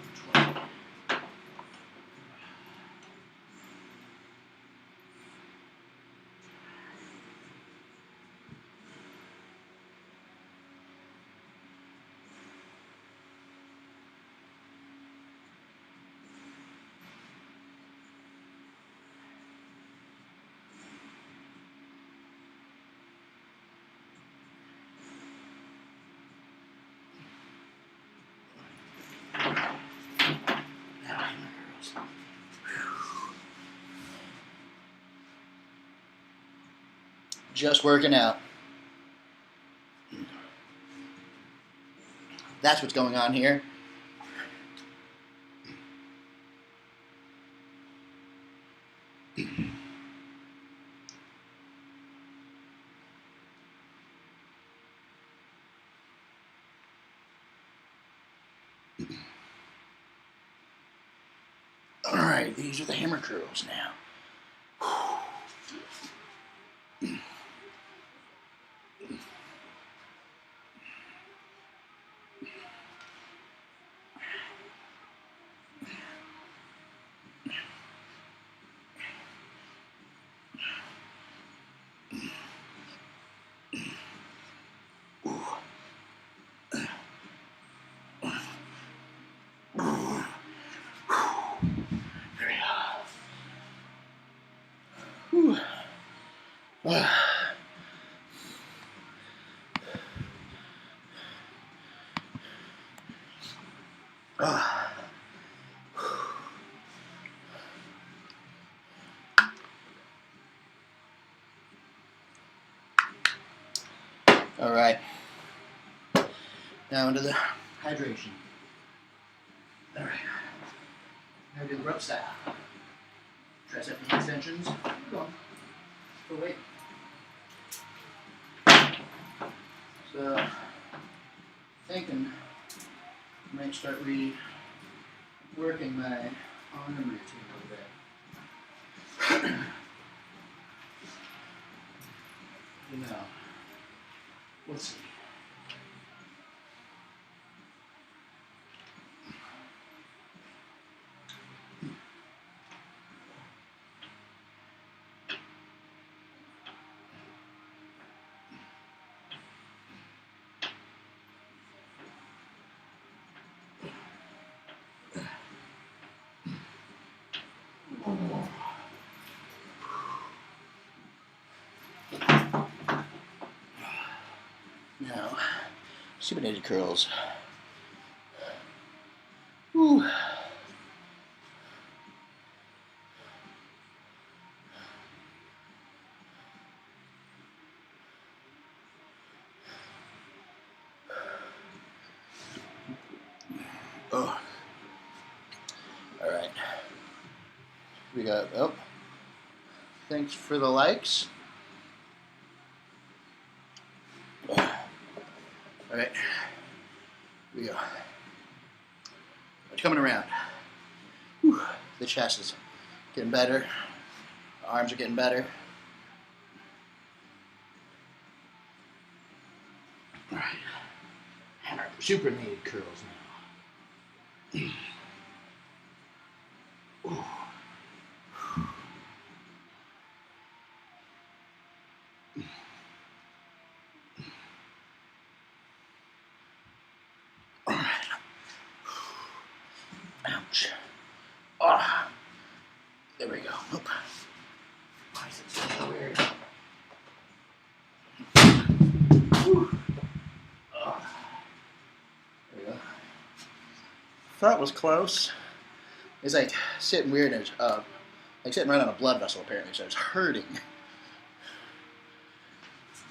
Just working out. That's what's going on here. All right, these are the hammer curls now. All right, now into the hydration. All right, now do the rope style. Tricep extensions. Go on. Go wait. So, thinking I might start working my arm routine a little bit. You know, let's see. Now, supinated curls. Whew. Oh. All right. We got, oh, thanks for the likes. All right. Here we go. It's coming around. Whew. The chest is getting better. The arms are getting better. All right. And our supinated curls now. Ooh. All right. Ouch. Oh. There we go. Oop. Why is it so weird? Whew. Oh. There we go. Thought was close. It's like sitting weird and like sitting right on a blood vessel apparently, so it's hurting.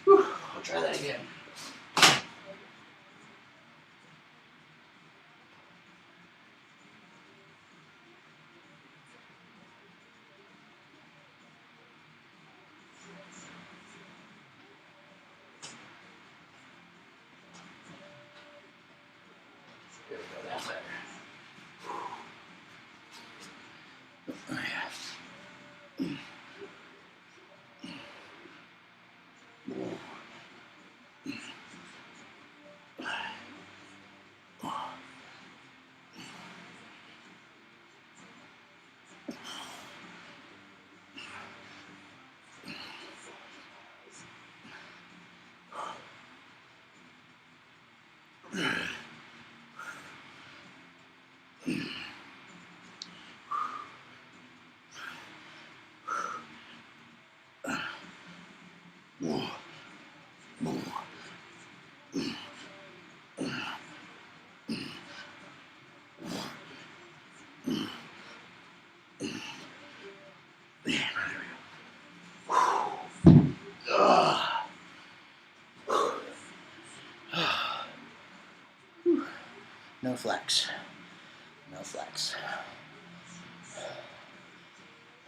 Whew. I'll try that again. There we go, that's better. Oh, yeah. No flex. No flex.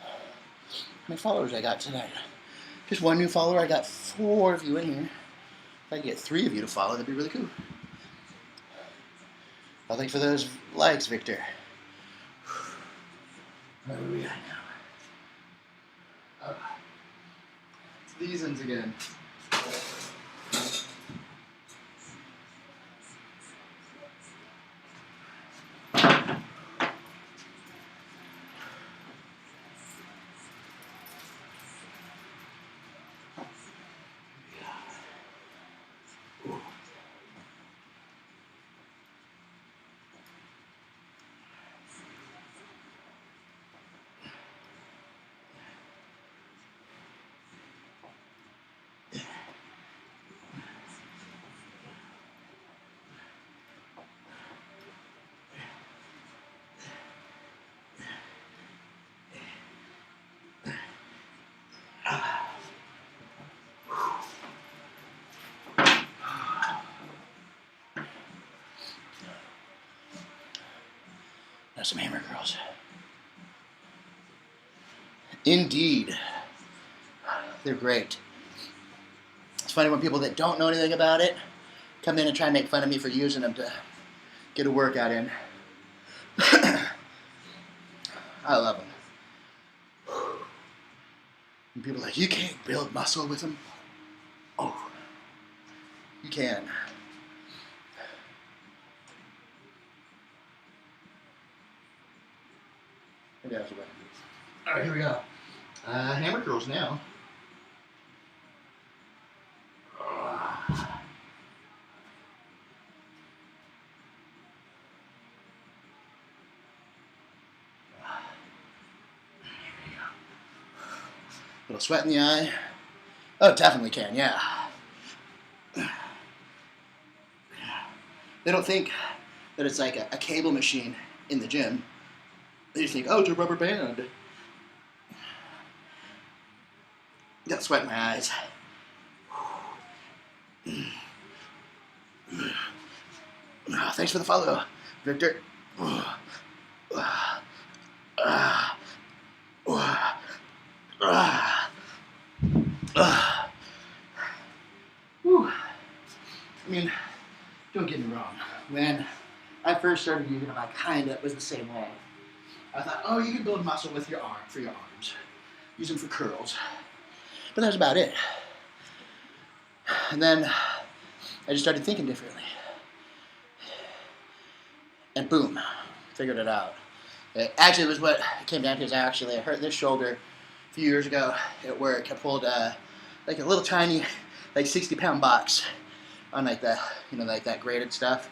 How many followers I got tonight? Just one new follower. I got 4 of you in here. If I could get 3 of you to follow, that'd be really cool. Well, thanks for those likes, Victor. What do we got now? It's these ones again. Now some hammer curls. Indeed. They're great. It's funny when people that don't know anything about it come in and try and make fun of me for using them to get a workout in. I love them. And people are like, you can't build muscle with them. Oh, you can. Maybe that's what. All right, here we go. Hammer curls now. Little sweat in the eye. Oh, definitely can, yeah. They don't think that it's like a cable machine in the gym. They just think, oh, it's a rubber band. Got sweat in my eyes. Thanks for the follow, Victor. I mean, don't get me wrong. When I first started using them, I kind of was the same way. I thought, oh, you can build muscle with your arm for your arms. Use them for curls. But that was about it. And then I just started thinking differently. And boom, figured it out. Actually, it was what it came down to is I hurt this shoulder a few years ago at work. I pulled like a little tiny, like 60-pound box on like the, like that graded stuff.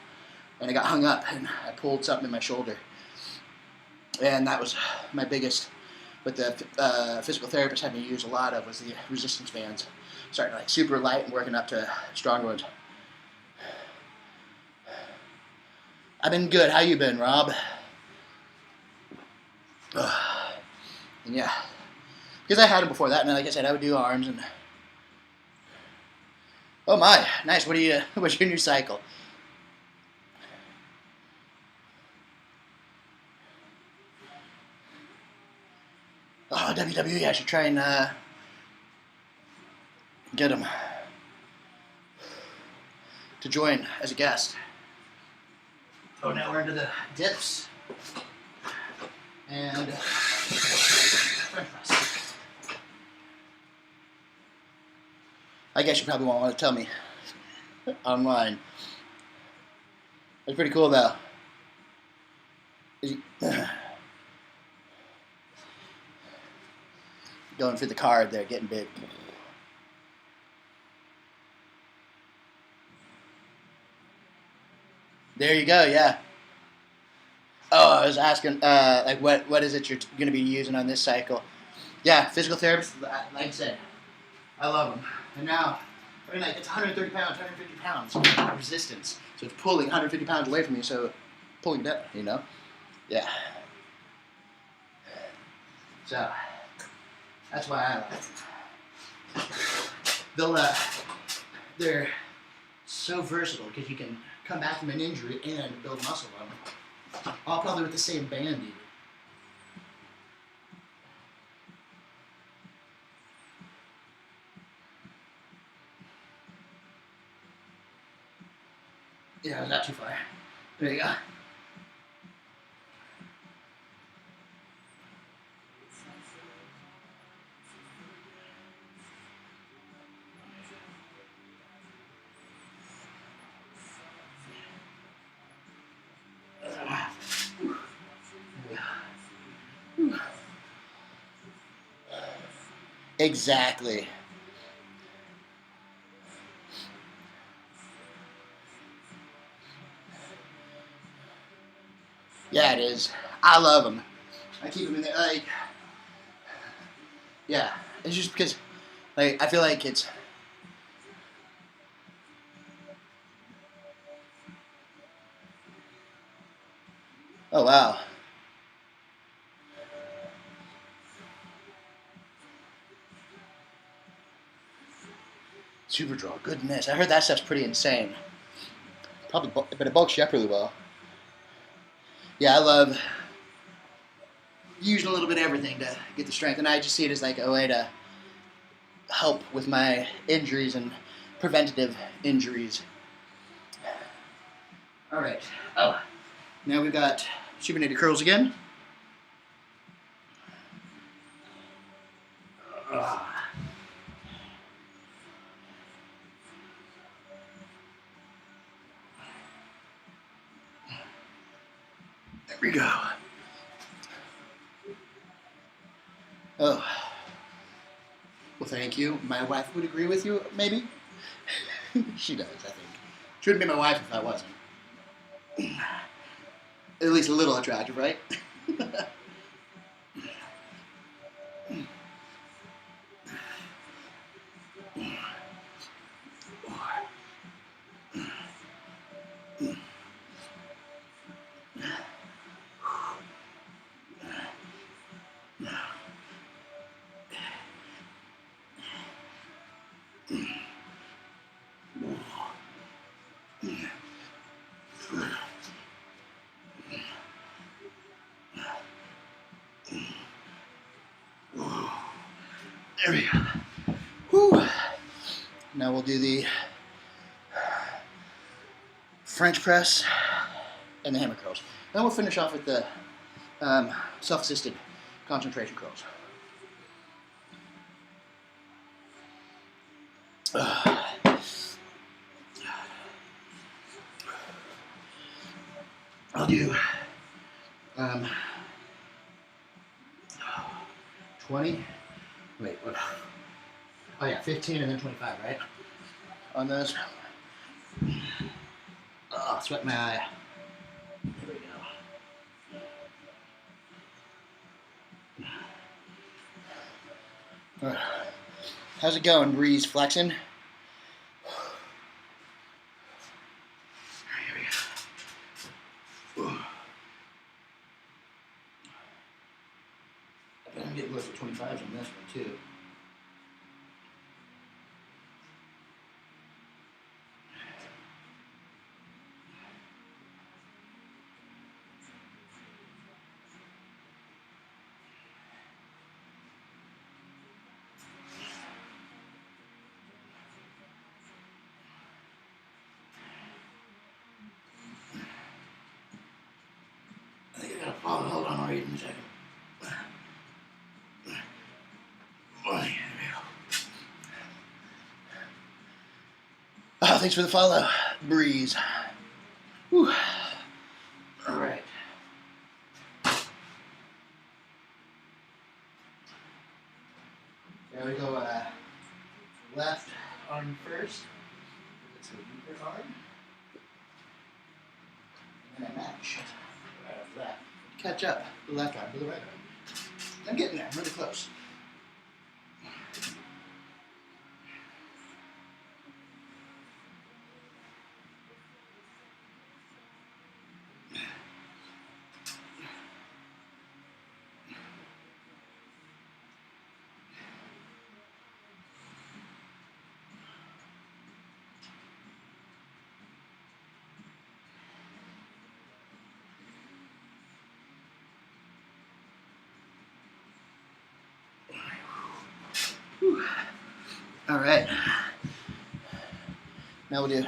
And it got hung up and I pulled something in my shoulder. And that was my biggest, what the physical therapist had me use a lot of was the resistance bands. Starting like super light and working up to stronger ones. I've been good. How you been, Rob? And yeah, because I had it before that, and like I said, I would do arms and. Oh my, nice. What's your new cycle? Oh, WWE. I should try and get him to join as a guest. Oh, now we're into the dips. And French press. I guess you probably won't want to tell me online. It's pretty cool though. Going through the card there, getting big. There you go, yeah. Oh, I was asking, like, what is it you're going to be using on this cycle? Yeah, physical therapists, like I said, I love them. And now, I mean, like, it's 130 pounds, 150 pounds resistance. So it's pulling 150 pounds away from you, so pulling it up, Yeah. So, that's why I like them. They're so versatile because you can come back from an injury and build muscle on them. All probably with the same band even. Yeah, not too far. There you go. Exactly. Yeah, it is. I love them. I keep them in there. Like, yeah, it's just because, like, I feel like it's. Oh wow. Super draw, goodness. I heard that stuff's pretty insane. Probably, but it bulks you up really well. Yeah, I love using a little bit of everything to get the strength, and I just see it as like a way to help with my injuries and preventative injuries. All right. Oh, now we've got supinated curls again. we go. Oh. Well, thank you. My wife would agree with you, maybe? She does, I think. She wouldn't be my wife if I wasn't. At least a little attractive, right? There we go. Whew. Now we'll do the French press and the hammer curls. Then we'll finish off with the self-assisted concentration curls. I'll do 20. Wait, what? Oh yeah, 15 and then 25, right? On those. Oh, sweat my eye. There we go. All right. How's it going, Breeze? Flexing? Here we go. I'm getting close to 25s on this one, too. I think I gotta follow. Hold on, I'll read in a second. Oh, thanks for the follow, Breeze. Whew. All right. There we go. Left arm first. It's a weaker arm. And then I match right after that. Catch up the left arm to the right arm. I'm getting there. I'm really close. Whew. All right. Now we'll do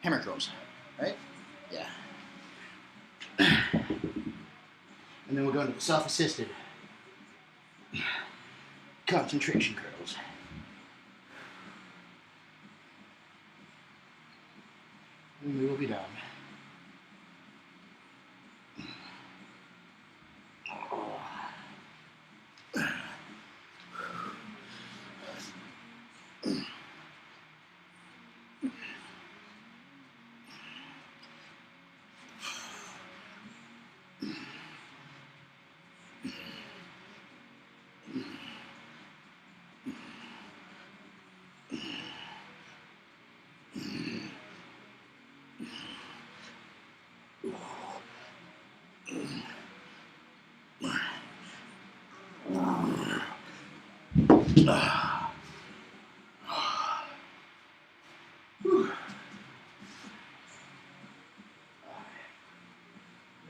hammer curls, right? Yeah. And then we'll go into the self-assisted concentration curls. And we will be done.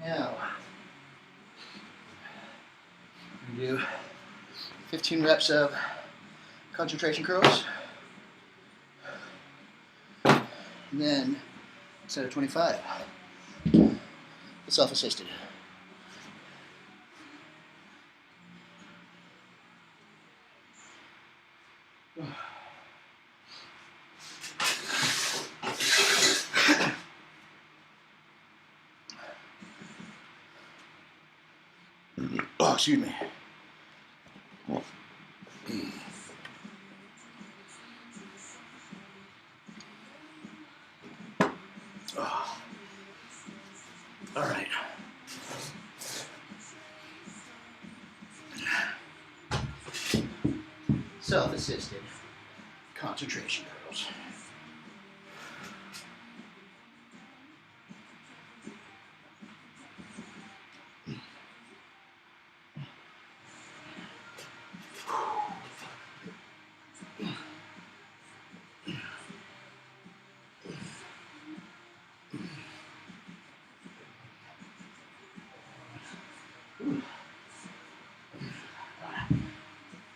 Now, I'm going to do 15 reps of concentration curls. And then, instead of 25, self-assisted. Oh, excuse me. Oh. All right. Self-assisted concentration curls.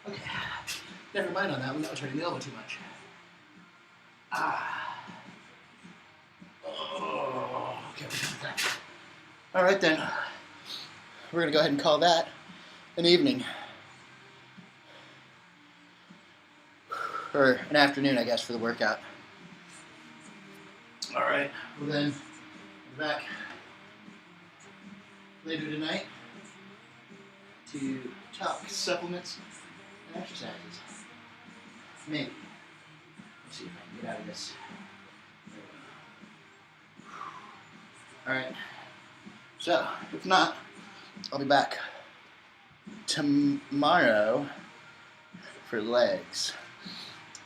Okay. Never mind on that one. That was hurting the elbow too much. Oh, okay. All right then. We're gonna go ahead and call that an evening. Or an afternoon, I guess, for the workout. All right. Well then, we're back later tonight to talk supplements and exercises. Maybe. Let's see if I can get out of this. Alright. So, if not, I'll be back tomorrow for legs.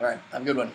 Alright, have a good one.